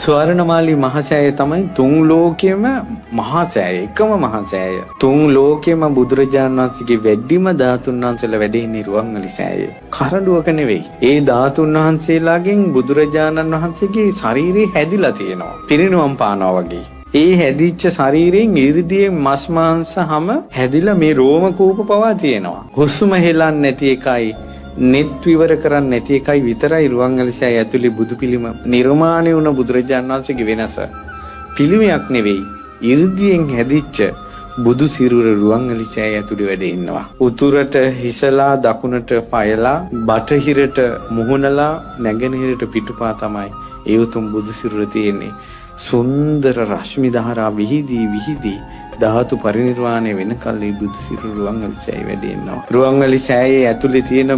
ස්වර්ණමාලී මහසෑය තමයි තුන් ලෝකයේම මහසෑය, එකම මහසෑය. තුන් ලෝකයේම බුදුරජාණන් වහන්සේගේ වැඩිම ධාතුන් වහන්සේලා වැඩ ඉන්නේ රුවන්වැලි සෑයේ. කරඬුවක නෙවෙයි. ඒ ධාතුන් වහන්සේලාගෙන් බුදුරජාණන් වහන්සේගේ ශරීරය හැදිලා තියෙනවා. පිරිනුවම් පානවා වගේ. ඒ හැදිච්ච ශරීරයෙන් 이르දියේ මස් මාංශ හැම හැදිලා මේ රෝම කූප පවා තියෙනවා. හුස්ම හෙලන්නේ නැති එකයි නෙත් විවර කරන්නේ නැති එකයි විතරයි රුවන්වැලි සෑය ඇතුලේ බුදු පිළිම නිර්මාණය වුණ බුදුරජාණන් වහන්සේගේ වෙනස. පිළිමයක් නෙවෙයි, 이르දියෙන් හැදිච්ච බුදු සිරුර රුවන්වැලි සෑය ඇතුලේ වැඩ ඉන්නවා. උතුරට හිසලා දකුණට පයලා බටහිරට මුහුණලා නැගෙනහිරට පිටුපා තමයි ඒ උතුම් බුදු සිරුර තියෙන්නේ. සුන්දර රශ්මි ධාරා විහිදී ධාතු පරිනිර්වාණය වෙනකල් මේ බුදු සිරුර රුවන්වැලි සෑයේ වැඩ ඉන්නවා. රුවන්වැලි සෑයේ ඇතුලේ තියෙන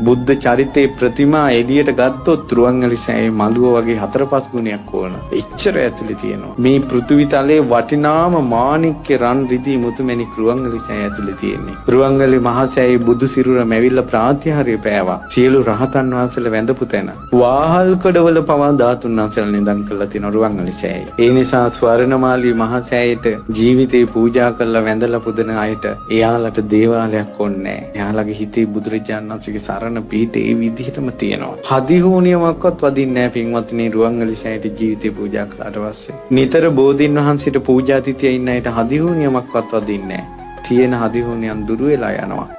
බුද්ධ චරිතයේ ප්‍රතිමා එළියට ගත්තොත් රුවන්වැලි සෑයේ මළුව වගේ 4-5 ගුණයක් ඕන. එච්චර ඇතුලේ තියෙනවා. මේ පෘථිවි තලයේ වටිනාම මාණික්ක රන් රිදී මුතුමැණික් රුවන්වැලි සෑයේ ඇතුලේ තියෙන්නේ. රුවන්වැලි මහා සෑයේ බුදු සිරුර මැවිල්ලා ප්‍රාතිහාර්ය පෑවා. සියලු රහතන් වහන්සේලා වැඳපු තැන. වාහල් කඩවල පවා ධාතුන් වහන්සේලා නිදන් කරලා තියෙන රුවන්වැලි සෑයේ. ඒ නිසා ස්වර්ණමාලී මහා සෑයට ජීවිතේ පූජා කරලා වැඳලා පුදන අයට එයාලට දේවාලයක් ඕනේ නැහැ. එයාලගේ හිතේ බුදුරජාණන් වහන්සේගේ සරණ පිහිට ඒ විදිහටම තියෙනවා. හදිහෝනියමක්වත් වදින්නේ නැහැ පින්වත්නි රුවන්වැලි සෑයට ජීවිතේ පූජා කළාට පස්සේ. නිතර බෝධින් වහන්සේට පූජා තිතිය ඉන්න අයට හදිහෝනියමක්වත් වදින්නේ නැහැ. තියෙන හදිහෝනියන් දුරු වෙලා යනවා.